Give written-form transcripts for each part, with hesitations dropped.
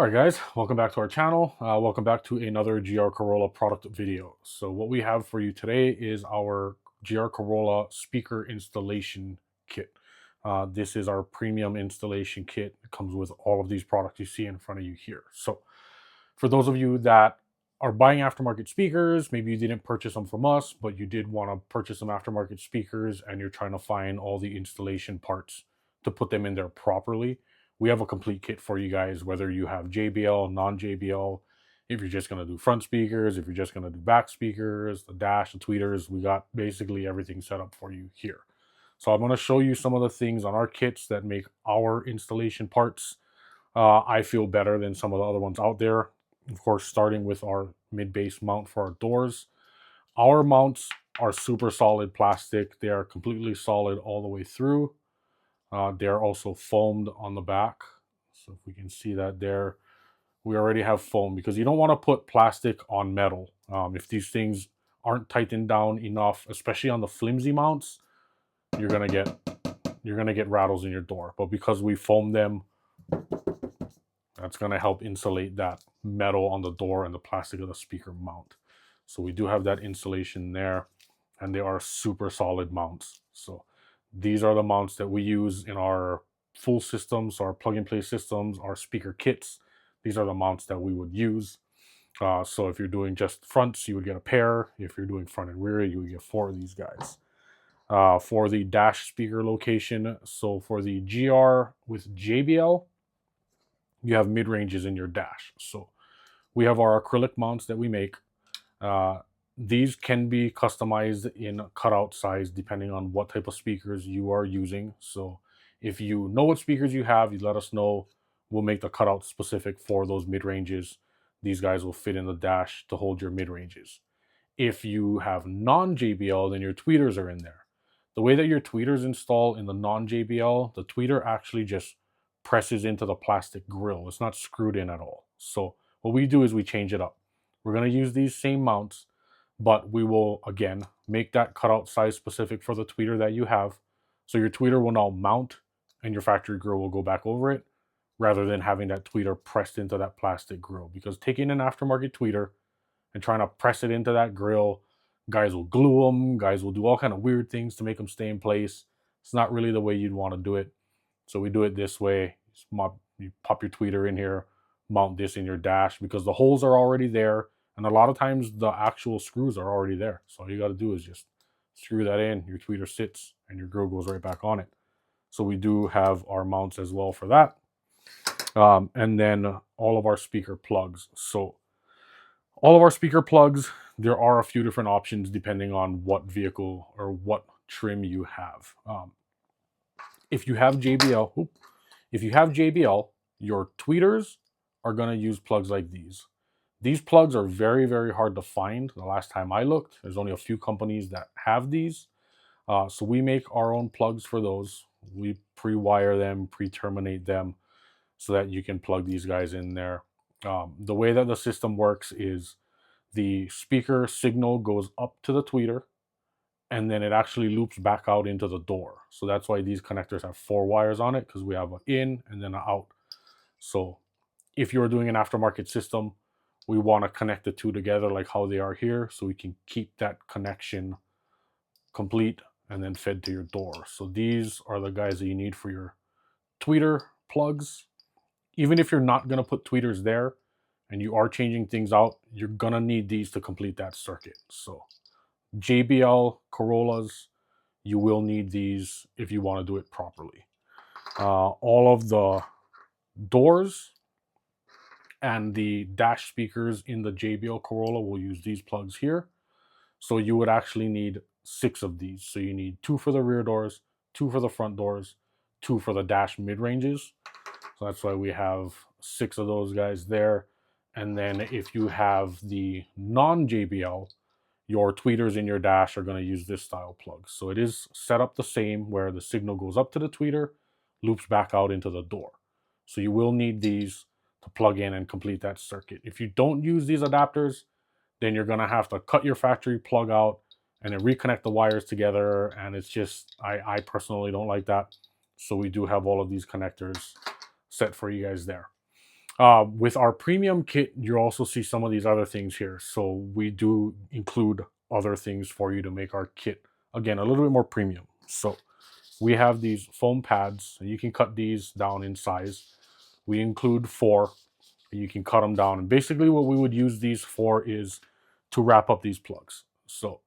All right, guys, welcome back to our channel. Welcome back to another GR Corolla product video. So what we have for you today is our GR Corolla speaker installation kit. This is our premium installation kit. It comes with all of these products you see in front of you here. So for those of you that are buying aftermarket speakers, maybe you didn't purchase them from us, but you did want to purchase some aftermarket speakers and you're trying to find all the installation parts to put them in there properly, we have a complete kit for you guys, whether you have JBL, non-JBL, if you're just going to do front speakers, if you're just going to do back speakers, the dash, the tweeters, we got basically everything set up for you here. So I'm going to show you some of the things on our kits that make our installation parts I feel better than some of the other ones out there. Of course, starting with our mid-base mount for our doors. Our mounts are super solid plastic. They are completely solid all the way through. They're also foamed on the back. So if we can see that there, we already have foam because you don't want to put plastic on metal. If these things aren't tightened down enough, especially on the flimsy mounts, you're gonna get rattles in your door. But because we foam them, that's gonna help insulate that metal on the door and the plastic of the speaker mount. So we do have that insulation there, and they are super solid mounts. So these are the mounts that we use in our full systems, our plug-and-play systems, our speaker kits. These are the mounts that we would use. So if you're doing just fronts, you would get a pair. If you're doing front and rear, you would get 4 of these guys. For the dash speaker location, so for the GR with JBL, you have mid-ranges in your dash. So we have our acrylic mounts that we make. These can be customized in cutout size depending on what type of speakers you are using. So if you know what speakers you have, you let us know. We'll make the cutout specific for those mid-ranges. These guys will fit in the dash to hold your mid-ranges. If you have non-JBL, then your tweeters are in there. The way that your tweeters install in the non-JBL, the tweeter actually just presses into the plastic grill. It's not screwed in at all. So what we do is we change it up. We're going to use these same mounts, but we will, again, make that cutout size specific for the tweeter that you have. So your tweeter will now mount and your factory grill will go back over it rather than having that tweeter pressed into that plastic grill. Because taking an aftermarket tweeter and trying to press it into that grill, guys will glue them, guys will do all kind of weird things to make them stay in place. It's not really the way you'd want to do it. So we do it this way. You pop your tweeter in here, mount this in your dash because the holes are already there. And a lot of times the actual screws are already there. So all you got to do is just screw that in, your tweeter sits, and your grill goes right back on it. So we do have our mounts as well for that. And then all of our speaker plugs. So all of our speaker plugs, there are a few different options depending on what vehicle or what trim you have. If you have JBL, your tweeters are going to use plugs like these. These plugs are very, very hard to find. The last time I looked, there's only a few companies that have these. So we make our own plugs for those. We pre-wire them, pre-terminate them so that you can plug these guys in there. The way that the system works is the speaker signal goes up to the tweeter and then it actually loops back out into the door. So that's why these connectors have 4 wires on it, because we have an in and then an out. So if you're doing an aftermarket system, we want to connect the two together like how they are here so we can keep that connection complete and then fed to your door. So these are the guys that you need for your tweeter plugs. Even if you're not going to put tweeters there and you are changing things out, you're going to need these to complete that circuit. So JBL Corollas, you will need these if you want to do it properly. All of the doors and the dash speakers in the JBL Corolla will use these plugs here. So you would actually need 6 of these. So you need 2 for the rear doors, 2 for the front doors, 2 for the dash mid-ranges. So that's why we have 6 of those guys there. And then if you have the non-JBL, your tweeters in your dash are going to use this style plug. So it is set up the same where the signal goes up to the tweeter, loops back out into the door. So you will need these to plug in and complete that circuit. If you don't use these adapters, then you're going to have to cut your factory plug out and then reconnect the wires together. And it's just, I personally don't like that. So we do have all of these connectors set for you guys there. With our premium kit, you also see some of these other things here. So we do include other things for you to make our kit, again, a little bit more premium. So we have these foam pads, and you can cut these down in size. We include 4, and you can cut them down. And basically what we would use these for is to wrap up these plugs. So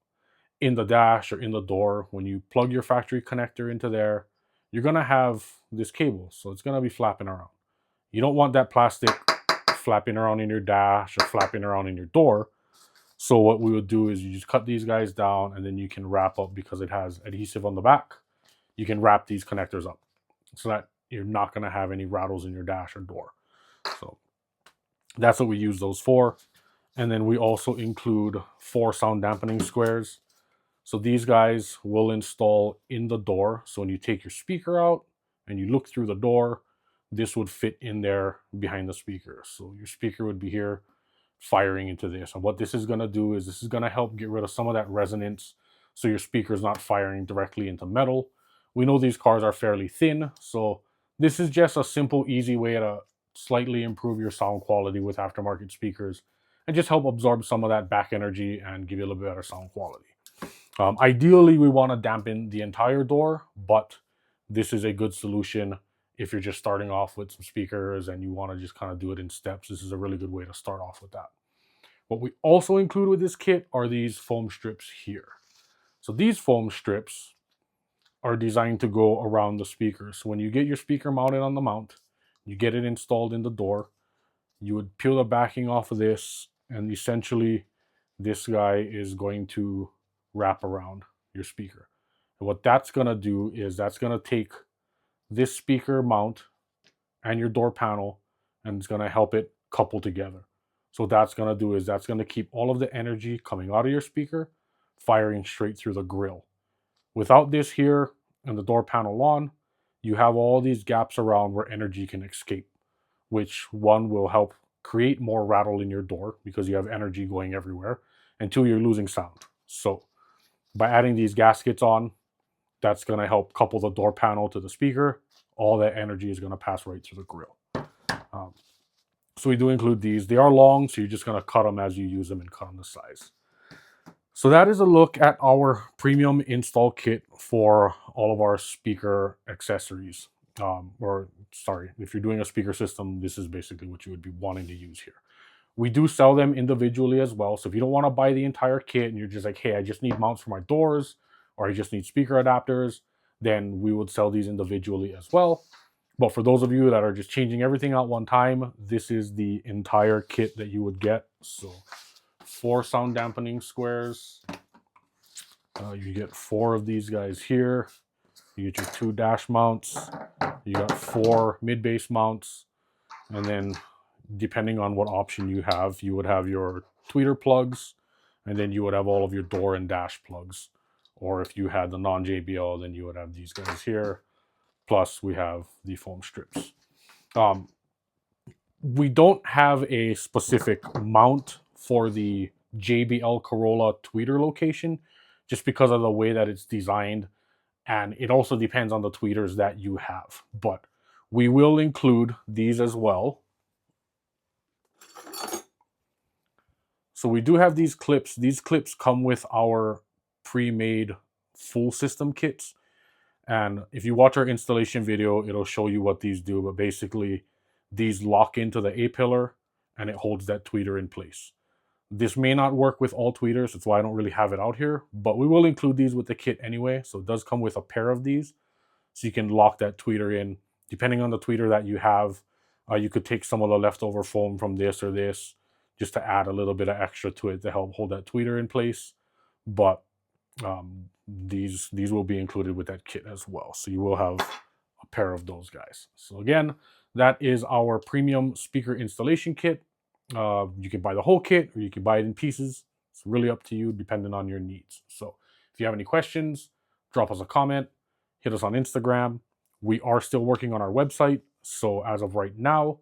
in the dash or in the door, when you plug your factory connector into there, you're gonna have this cable. So it's gonna be flapping around. You don't want that plastic flapping around in your dash or flapping around in your door. So what we would do is you just cut these guys down, and then you can wrap up, because it has adhesive on the back. You can wrap these connectors up so that you're not going to have any rattles in your dash or door. So that's what we use those for. And then we also include 4 sound dampening squares. So these guys will install in the door. So when you take your speaker out and you look through the door, this would fit in there behind the speaker. So your speaker would be here firing into this. And what this is going to do is this is going to help get rid of some of that resonance, so your speaker is not firing directly into metal. We know these cars are fairly thin, so this is just a simple, easy way to slightly improve your sound quality with aftermarket speakers and just help absorb some of that back energy and give you a little bit better sound quality. Ideally, we want to dampen the entire door, but this is a good solution if you're just starting off with some speakers and you want to just kind of do it in steps. This is a really good way to start off with that. What we also include with this kit are these foam strips here. So these foam strips are designed to go around the speaker. So when you get your speaker mounted on the mount, you get it installed in the door, you would peel the backing off of this, and essentially this guy is going to wrap around your speaker. And what that's going to do is that's going to take this speaker mount and your door panel, and it's going to help it couple together. So what that's going to do is that's going to keep all of the energy coming out of your speaker firing straight through the grill. Without this here and the door panel on, you have all these gaps around where energy can escape, which one will help create more rattle in your door because you have energy going everywhere, and 2, you're losing sound. So by adding these gaskets on, that's going to help couple the door panel to the speaker. All that energy is going to pass right through the grill. So we do include these. They are long, so you're just going to cut them as you use them and cut them to size. So that is a look at our premium install kit for all of our speaker accessories. Or sorry, if you're doing a speaker system, this is basically what you would be wanting to use here. We do sell them individually as well. So if you don't want to buy the entire kit and you're just like, hey, I just need mounts for my doors, or I just need speaker adapters, then we would sell these individually as well. But for those of you that are just changing everything out one time, this is the entire kit that you would get. So 4 sound dampening squares. You get 4 of these guys here. You get your 2 dash mounts. You got 4 mid-bass mounts. And then depending on what option you have, you would have your tweeter plugs, and then you would have all of your door and dash plugs. Or if you had the non-JBL, then you would have these guys here. Plus we have the foam strips. We don't have a specific mount for the JBL Corolla tweeter location, just because of the way that it's designed, and it also depends on the tweeters that you have. But we will include these as well. So we do have these clips. These clips come with our pre-made full system kits. And if you watch our installation video, it'll show you what these do. But basically, these lock into the A-pillar, and it holds that tweeter in place. This may not work with all tweeters. That's why I don't really have it out here. But we will include these with the kit anyway. So it does come with a pair of these. So you can lock that tweeter in. Depending on the tweeter that you have, you could take some of the leftover foam from this or this just to add a little bit of extra to it to help hold that tweeter in place. But these will be included with that kit as well. So you will have a pair of those guys. So again, that is our premium speaker installation kit. You can buy the whole kit or you can buy it in pieces. It's really up to you depending on your needs. So if you have any questions, drop us a comment, hit us on Instagram. We are still working on our website. So as of right now,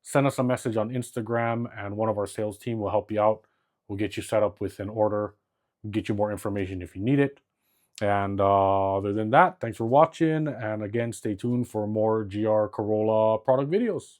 send us a message on Instagram and one of our sales team will help you out. We'll get you set up with an order, get you more information if you need it. And other than that, thanks for watching. And again, stay tuned for more GR Corolla product videos.